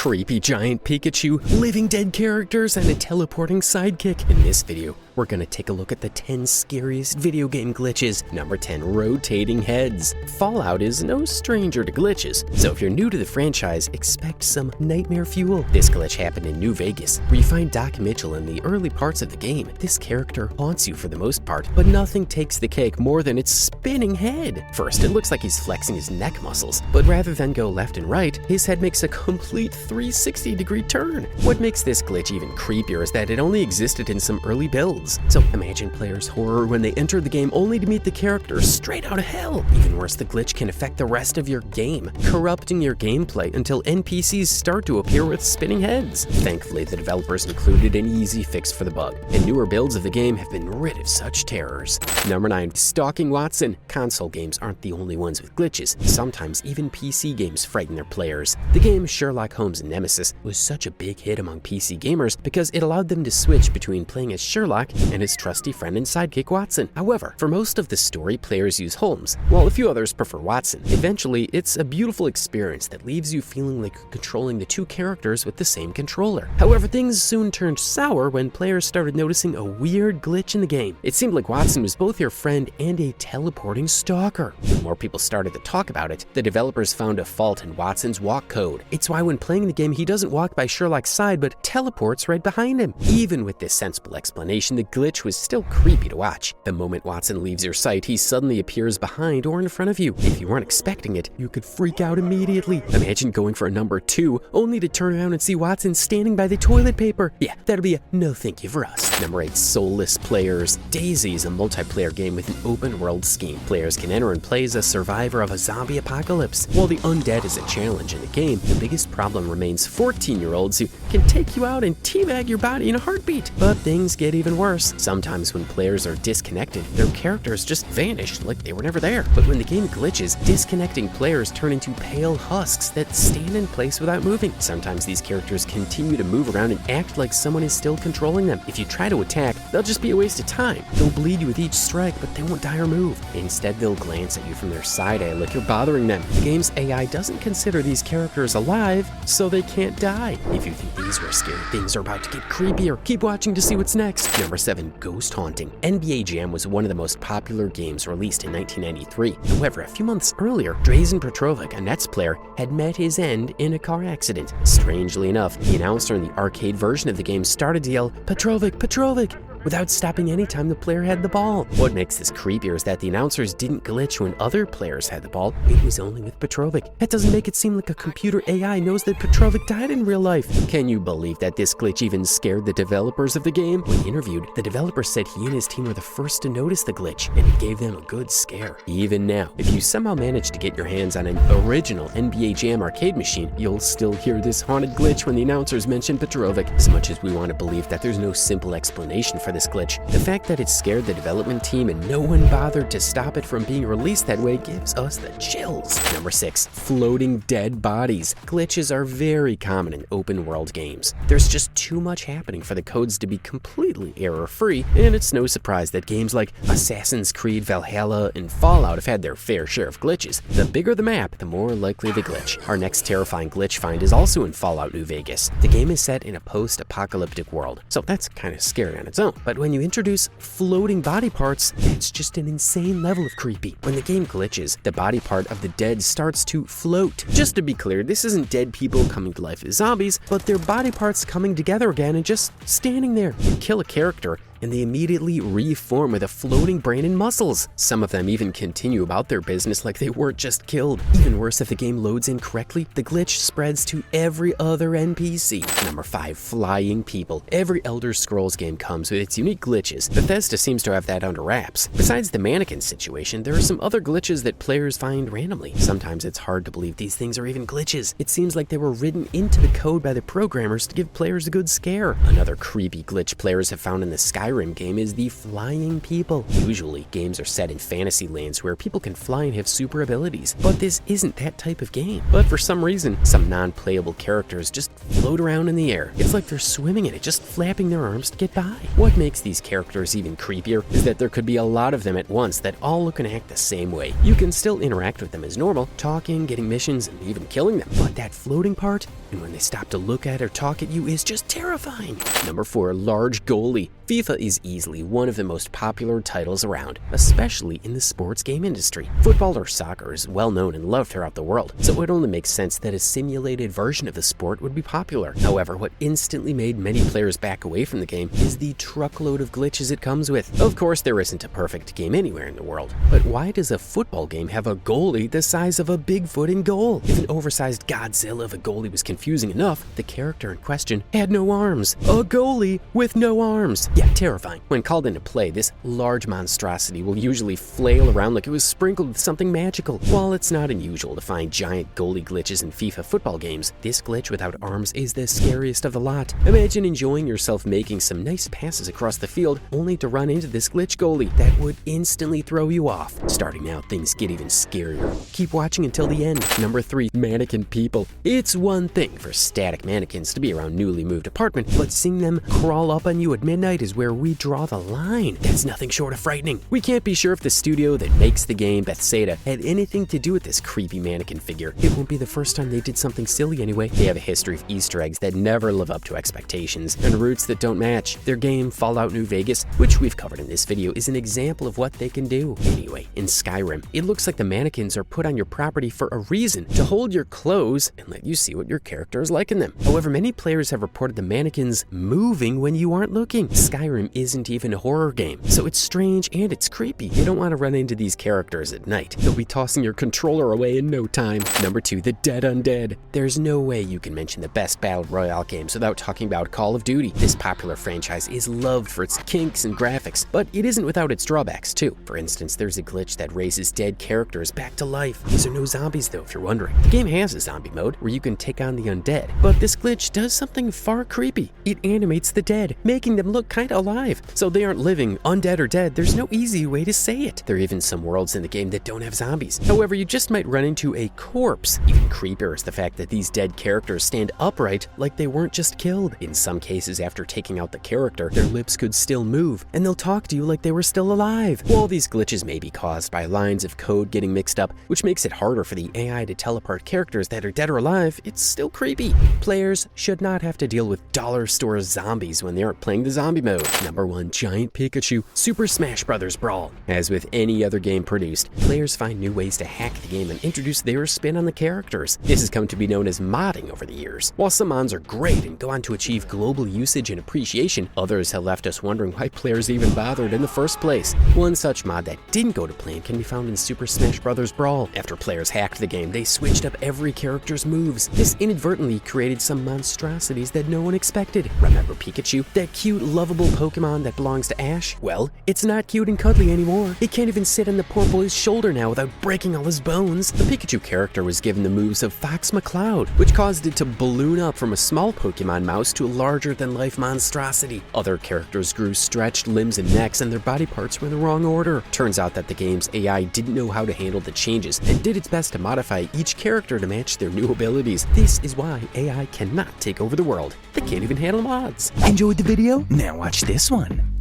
creepy giant Pikachu, living dead characters, and a teleporting sidekick. In this video, we're gonna take a look at the 10 scariest video game glitches. Number 10, rotating heads. Fallout is no stranger to glitches, so if you're new to the franchise, expect some nightmare fuel. This glitch happened in New Vegas, where you find Doc Mitchell in the early parts of the game. This character haunts you for the most part, but nothing takes the cake more than its spinning head. First, it looks like he's flexing his neck muscles, but rather than go left and right, his head makes a complete 360-degree turn. What makes this glitch even creepier is that it only existed in some early builds. So imagine players' horror when they enter the game only to meet the character straight out of hell. Even worse, the glitch can affect the rest of your game, corrupting your gameplay until NPCs start to appear with spinning heads. Thankfully, the developers included an easy fix for the bug, and newer builds of the game have been rid of such terrors. Number 9, stalking Watson. Console games aren't the only ones with glitches. Sometimes even PC games frighten their players. The game Sherlock Holmes Nemesis was such a big hit among PC gamers because it allowed them to switch between playing as Sherlock and his trusty friend and sidekick Watson. However, for most of the story, players use Holmes, while a few others prefer Watson. Eventually, it's a beautiful experience that leaves you feeling like you're controlling the two characters with the same controller. However, things soon turned sour when players started noticing a weird glitch in the game. It seemed like Watson was both your friend and a teleporting stalker. When more people started to talk about it, the developers found a fault in Watson's walk code. It's why when playing the game, he doesn't walk by Sherlock's side, but teleports right behind him. Even with this sensible explanation, the glitch was still creepy to watch. The moment Watson leaves your sight, he suddenly appears behind or in front of you. If you weren't expecting it, you could freak out immediately. Imagine going for a number 2, only to turn around and see Watson standing by the toilet paper. Yeah, that'll be a no thank you for us. Number 8, soulless players. DayZ is a multiplayer game with an open world scheme. Players can enter and play as a survivor of a zombie apocalypse. While the undead is a challenge in the game, the biggest problem remains 14-year-olds who can take you out and teabag your body in a heartbeat. But things get even worse. Sometimes when players are disconnected, their characters just vanish like they were never there. But when the game glitches, disconnecting players turn into pale husks that stand in place without moving. Sometimes these characters continue to move around and act like someone is still controlling them. If you try to attack, they'll just be a waste of time. They'll bleed you with each strike, but they won't die or move. Instead, they'll glance at you from their side eye like you're bothering them. The game's AI doesn't consider these characters alive, so they can't die. If you think these were scary, things are about to get creepier. Keep watching to see what's next. Number 7, ghost haunting. NBA Jam was one of the most popular games released in 1993. However, a few months earlier, Drazen Petrovic, a Nets player, had met his end in a car accident. Strangely enough, the announcer in the arcade version of the game started to yell, "Petrovic, Petrovic," without stopping any time the player had the ball. What makes this creepier is that the announcers didn't glitch when other players had the ball. It was only with Petrovic. That doesn't make it seem like a computer AI knows that Petrovic died in real life. Can you believe that this glitch even scared the developers of the game? When interviewed, the developer said he and his team were the first to notice the glitch, and it gave them a good scare. Even now, if you somehow manage to get your hands on an original NBA Jam arcade machine, you'll still hear this haunted glitch when the announcers mention Petrovic. As much as we want to believe that there's no simple explanation for this glitch, the fact that it scared the development team and no one bothered to stop it from being released that way gives us the chills. Number 6, floating dead bodies. Glitches are very common in open world games. There's just too much happening for the codes to be completely error-free, and it's no surprise that games like Assassin's Creed Valhalla and Fallout have had their fair share of glitches. The bigger the map, the more likely the glitch. Our next terrifying glitch find is also in Fallout New Vegas. The game is set in a post-apocalyptic world, so that's kind of scary on its own. But when you introduce floating body parts, it's just an insane level of creepy. When the game glitches, the body part of the dead starts to float. Just to be clear, this isn't dead people coming to life as zombies, but their body parts coming together again and just standing there. You kill a character, and they immediately reform with a floating brain and muscles. Some of them even continue about their business like they weren't just killed. Even worse, if the game loads incorrectly, the glitch spreads to every other NPC. Number 5, flying people. Every Elder Scrolls game comes with its unique glitches. Bethesda seems to have that under wraps. Besides the mannequin situation, there are some other glitches that players find randomly. Sometimes it's hard to believe these things are even glitches. It seems like they were written into the code by the programmers to give players a good scare. Another creepy glitch players have found in the Skyrim game is the flying people. Usually, games are set in fantasy lands where people can fly and have super abilities, but this isn't that type of game. But for some reason, some non-playable characters just float around in the air. It's like they're swimming in it, just flapping their arms to get by. What makes these characters even creepier is that there could be a lot of them at once that all look and act the same way. You can still interact with them as normal, talking, getting missions, and even killing them, but that floating part, and when they stop to look at or talk at you is just terrifying. Number 4, large goalie. FIFA is easily one of the most popular titles around, especially in the sports game industry. Football or soccer is well known and loved throughout the world, so it would only make sense that a simulated version of the sport would be popular. However, what instantly made many players back away from the game is the truckload of glitches it comes with. Of course, there isn't a perfect game anywhere in the world, but why does a football game have a goalie the size of a Bigfoot in goal? If an oversized Godzilla of a goalie was confusing enough, the character in question had no arms. A goalie with no arms. Yeah, terrifying. When called into play, this large monstrosity will usually flail around like it was sprinkled with something magical. While it's not unusual to find giant goalie glitches in FIFA football games, this glitch without arms is the scariest of the lot. Imagine enjoying yourself making some nice passes across the field only to run into this glitch goalie that would instantly throw you off. Starting now, things get even scarier. Keep watching until the end. Number 3, mannequin people. It's one thing for static mannequins to be around newly moved apartment, but seeing them crawl up on you at midnight is where we draw the line. That's nothing short of frightening. We can't be sure if the studio that makes the game, Bethesda, had anything to do with this creepy mannequin figure. It won't be the first time they did something silly anyway. They have a history of Easter eggs that never live up to expectations and routes that don't match. Their game, Fallout New Vegas, which we've covered in this video, is an example of what they can do. Anyway, in Skyrim, it looks like the mannequins are put on your property for a reason, to hold your clothes and let you see what your character is like in them. However, many players have reported the mannequins moving when you aren't looking. Skyrim isn't even a horror game, so it's strange and it's creepy. You don't want to run into these characters at night. You'll be tossing your controller away in no time. Number 2, the Dead Undead. There's no way you can mention the best battle royale games without talking about Call of Duty. This popular franchise is loved for its kinks and graphics, but it isn't without its drawbacks too. For instance, there's a glitch that raises dead characters back to life. These are no zombies though, if you're wondering. The game has a zombie mode where you can take on the undead, but this glitch does something far creepy. It animates the dead, making them look kinda alive. So they aren't living, undead or dead. There's no easy way to say it. There are even some worlds in the game that don't have zombies. However, you just might run into a corpse. Even creepier is the fact that these dead characters stand upright like they weren't just killed. In some cases, after taking out the character, their lips could still move, and they'll talk to you like they were still alive. While these glitches may be caused by lines of code getting mixed up, which makes it harder for the AI to teleport characters that are dead or alive, it's still creepy. Players should not have to deal with dollar store zombies when they aren't playing the zombie mode. Number 1, Giant Pikachu, Super Smash Bros. Brawl. As with any other game produced, players find new ways to hack the game and introduce their spin on the characters. This has come to be known as modding over the years. While some mods are great and go on to achieve global usage and appreciation, others have left us wondering why players even bothered in the first place. One such mod that didn't go to plan can be found in Super Smash Bros. Brawl. After players hacked the game, they switched up every character's moves. This inadvertently created some monstrosities that no one expected. Remember Pikachu? That cute, lovable Pokemon that belongs to Ash? Well, it's not cute and cuddly anymore. It can't even sit on the poor boy's shoulder now without breaking all his bones. The Pikachu character was given the moves of Fox McCloud, which caused it to balloon up from a small Pokemon mouse to a larger-than-life monstrosity. Other characters grew stretched limbs and necks, and their body parts were in the wrong order. Turns out that the game's AI didn't know how to handle the changes and did its best to modify each character to match their new abilities. This is why AI cannot take over the world. They can't even handle mods. Enjoyed the video? Now watch this one.